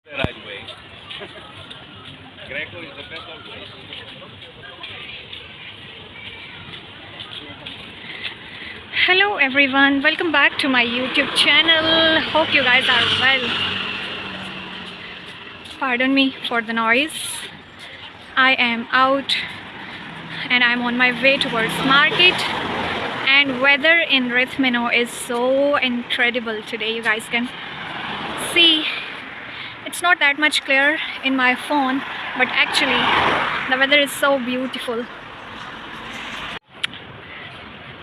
Rajway. Greco is the best of way. Hello everyone, welcome back to my YouTube channel. Hope you guys are well. Pardon me for the noise. I am out and I'm on my way towards market, and weather in Rithmino is so incredible today. You guys can see it's not that much clear in my phone, but actually the weather is so beautiful.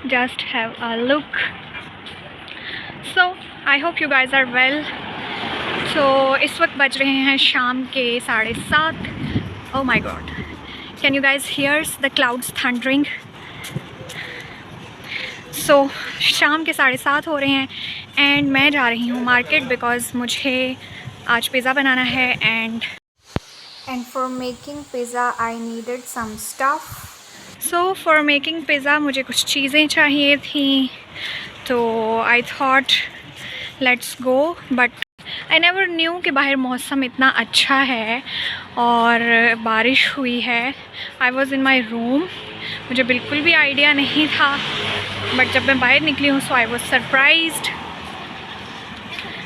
Just have a look. So I hope you guys are well. तो इस वक्त बज रहे हैं शाम के 7:30. Oh my god, can you guys hear the clouds thundering? So शाम के 7:30 हो रहे हैं एंड मैं जा रही हूँ मार्केट बिकॉज मुझे आज पिज़्ज़ा बनाना है and for making pizza I needed some stuff. So for making pizza मुझे कुछ चीज़ें चाहिए थी, तो I thought let's go. But I never knew कि बाहर मौसम इतना अच्छा है और बारिश हुई है. I was in my room, मुझे बिल्कुल भी आइडिया नहीं था, बट जब मैं बाहर निकली हूँ so I was surprised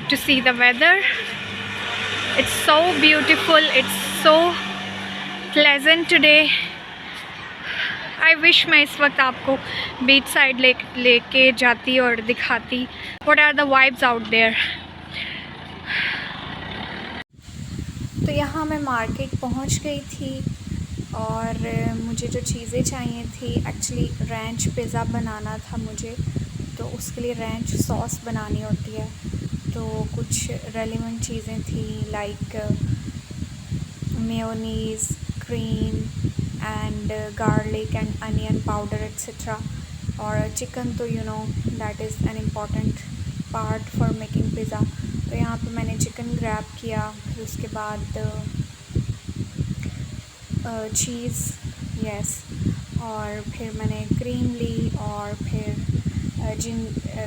to see the weather. It's so beautiful, it's so pleasant today. I wish मैं इस वक्त आपको बीच साइड लेके जाती और दिखाती what are the vibes out there. तो यहाँ मैं मार्केट पहुँच गई थी और मुझे जो चीज़ें चाहिए थी, एक्चुअली रैंच पिज़्ज़ा बनाना था मुझे, तो उसके लिए रैंच सॉस बनानी होती है. तो कुछ रेलिवेंट चीज़ें थी like mayonnaise, cream and garlic and onion powder etcetera. और चिकन तो you know that is an important part for making pizza. तो यहाँ पे मैंने चिकन ग्रैब किया, फिर उसके बाद चीज़, यस, और फिर मैंने क्रीम ली और फिर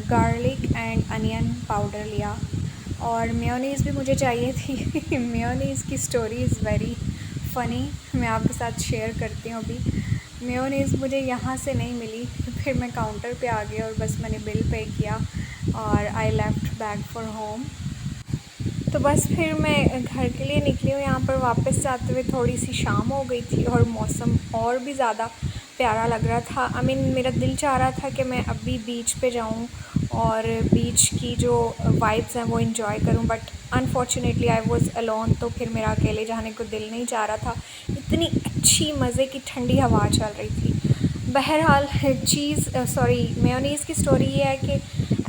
गार्लिक एंड अनियन पाउडर लिया. और मेयोनीज़ भी मुझे चाहिए थी. मेयोनीज़ की स्टोरी इज़ वेरी फ़नी, मैं आपके साथ शेयर करती हूँ. अभी मेयोनीज़ मुझे यहाँ से नहीं मिली, फिर मैं काउंटर पे आ गई और बस मैंने बिल पे किया और I left back for home. तो बस फिर मैं घर के लिए निकली हूँ. यहाँ पर वापस जाते हुए थोड़ी सी शाम हो गई थी और मौसम और भी ज़्यादा प्यारा लग रहा था. आई मीन मेरा दिल चाह रहा था कि मैं अभी बीच पे जाऊँ और बीच की जो वाइब्स हैं वो इन्जॉय करूँ, but unfortunately I was alone. तो फिर मेरा अकेले जाने को दिल नहीं चाह रहा था. इतनी अच्छी मज़े की ठंडी हवा चल रही थी. बहरहाल मेयोनीज़ की स्टोरी ये है कि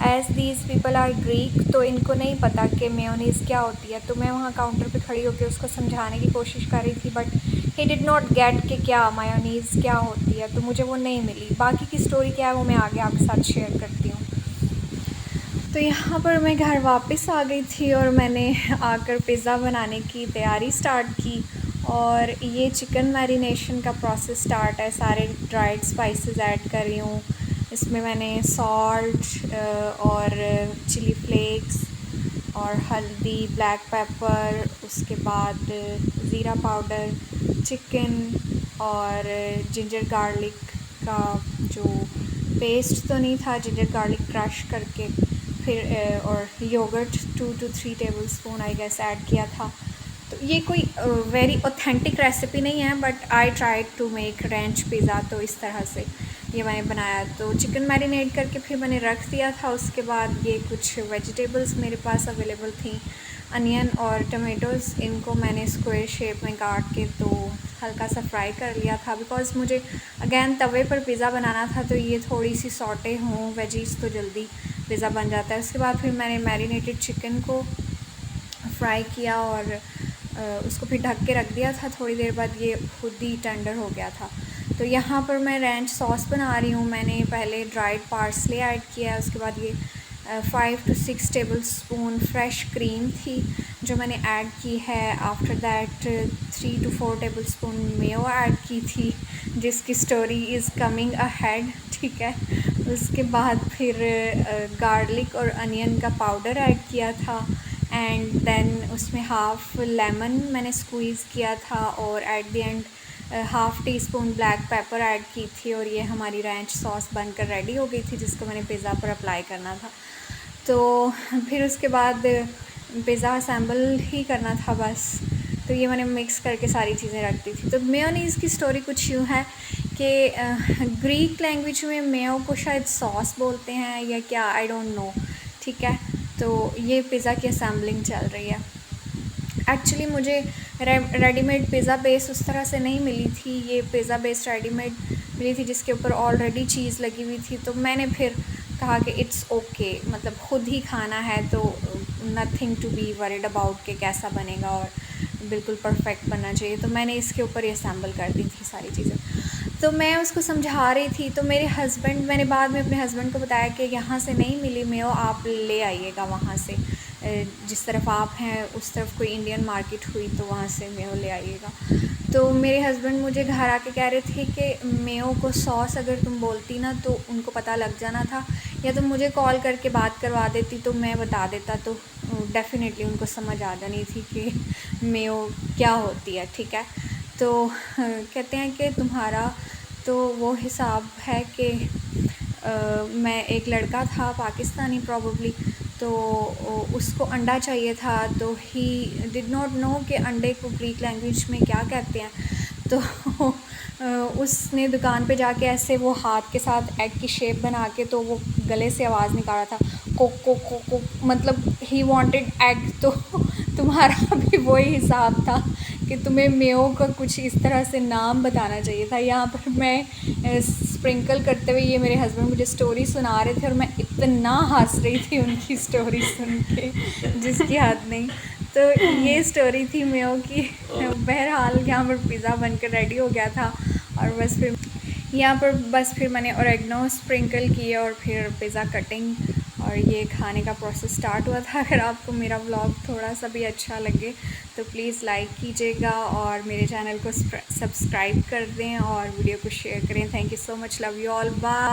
as these people are Greek, तो इनको नहीं पता कि मेयोनीज़ क्या होती है. तो मैं वहाँ काउंटर पे खड़ी होकर उसको समझाने की कोशिश कर रही थी, but he did not gate कि क्या मेयोनीज़ क्या होती है, तो मुझे वो नहीं मिली. बाकी की स्टोरी क्या है वो मैं आगे आपके साथ शेयर करती हूँ. तो यहाँ पर मैं घर वापस आ गई थी और मैंने आकर पिज़्ज़ा बनाने की तैयारी स्टार्ट की. और ये चिकन मैरिनेशन का प्रोसेस स्टार्ट है. सारे ड्राइड स्पाइसेस ऐड कर रही हूँ. इसमें मैंने सॉल्ट और चिली फ्लेक्स और हल्दी, ब्लैक पेपर, उसके बाद ज़ीरा पाउडर, चिकन और जिंजर गार्लिक का जो पेस्ट तो नहीं था, जिंजर गार्लिक क्रश करके, फिर और yogurt 2 to 3 tablespoon I guess add किया था. तो ये कोई वेरी ऑथेंटिक रेसिपी नहीं है, but I try to make ranch pizza. तो इस तरह से ये मैंने बनाया. तो चिकन मैरिनेट करके फिर मैंने रख दिया था. उसके बाद ये कुछ वेजिटेबल्स मेरे पास अवेलेबल थी, अनियन और टमेटोज़. इनको मैंने स्क्वायर शेप में काट के तो हल्का सा फ्राई कर लिया था, बिकॉज़ मुझे अगेन तवे पर पिज़्ज़ा बनाना था, तो ये थोड़ी सी सॉटे हों वेजीज़ तो जल्दी पिज़्ज़ा बन जाता है. उसके बाद फिर मैंने मैरिनेटेड चिकन को फ्राई किया और उसको फिर ढक के रख दिया था. थोड़ी देर बाद ये खुद ही टेंडर हो गया था. तो यहाँ पर मैं रैंच सॉस बना रही हूँ. मैंने पहले ड्राइड पार्सले ऐड किया है, उसके बाद ये 5 to 6 टेबलस्पून फ्रेश क्रीम थी जो मैंने ऐड की है. After that 3 to 4 tablespoon Mayo add की थी, जिसकी स्टोरी इज़ कमिंग अहेड, ठीक है. उसके बाद फिर गार्लिक और अनियन का पाउडर ऐड किया था. एंड देन उसमें हाफ़ लेमन मैंने स्क्वीज़ किया था और at the end half tea spoon black pepper add की थी और ये हमारी रैंच सॉस बनकर रेडी हो गई थी जिसको मैंने पिज़्ज़ा पर अप्लाई करना था। तो फिर उसके बाद पिज़्ज़ा असेंबल ही करना था बस। तो ये मैंने मिक्स करके सारी चीज़ें रख दी थी। तो मेयोनीज़ की स्टोरी कुछ यूँ है कि ग्रीक लैंग्वेज में मेयो को शायद सॉस बोलते हैं या क्या, आई डोंट नो, ठीक है। तो ये पिज़्ज़ा की असेंबलिंग चल रही है। एक्चुअली मुझे रेडीमेड पिज़्ज़ा बेस उस तरह से नहीं मिली थी, ये पिज़्ज़ा बेस रेडीमेड मिली थी जिसके ऊपर ऑलरेडी चीज़ लगी हुई थी। तो मैंने फिर कहा कि इट्स ओके, मतलब ख़ुद ही खाना है तो nothing to be worried about कि कैसा बनेगा और बिल्कुल परफेक्ट बनना चाहिए। तो मैंने इसके ऊपर ही असेंबल कर दी थी सारी चीज़ें। तो मैं उसको समझा रही थी तो मेरे हस्बैंड, मैंने बाद में अपने हस्बैंड को बताया कि यहाँ से नहीं मिली मेयो, आप ले आइएगा वहाँ से, जिस तरफ आप हैं उस तरफ कोई इंडियन मार्केट हुई तो वहाँ से मेयो ले आइएगा। तो मेरे हस्बैंड मुझे घर आके कह रहे थे कि मेयो को सॉस अगर तुम बोलती ना तो उनको पता लग जाना था, या तुम मुझे कॉल करके बात करवा देती तो मैं बता देता, तो डेफ़िनेटली उनको समझ आ जानी थी कि मेयो क्या होती है, ठीक है। तो कहते हैं कि तुम्हारा तो वो हिसाब है कि मैं, एक लड़का था पाकिस्तानी प्रॉबली, तो उसको अंडा चाहिए था, तो ही डिड नॉट नो कि अंडे को ग्रीक लैंग्वेज में क्या कहते हैं। तो उसने दुकान पे जाके ऐसे वो हाथ के साथ एग की शेप बना के तो वो गले से आवाज़ निकाला था, कोक कोक कोक कोक, मतलब ही वांटेड एग। तो तुम्हारा भी वही हिसाब था कि तुम्हें मेयो का कुछ इस तरह से नाम बताना चाहिए था। यहाँ पर मैं स्प्रिंकल करते हुए, ये मेरे हस्बैंड मुझे स्टोरी सुना रहे थे और मैं इतना हंस रही थी उनकी स्टोरी सुन के जिसकी हद नहीं। तो ये स्टोरी थी मेयो की। बहरहाल यहाँ पर पिज़्ज़ा बनकर रेडी हो गया था और बस फिर यहाँ पर फिर मैंने ओरेगनो स्प्रिंकल किए और फिर पिज़्ज़ा कटिंग और ये खाने का प्रोसेस स्टार्ट हुआ था। अगर आपको मेरा व्लॉग थोड़ा सा भी अच्छा लगे तो प्लीज़ लाइक कीजिएगा और मेरे चैनल को सब्सक्राइब कर दें और वीडियो को शेयर करें। Thank you so much, love you all, bye.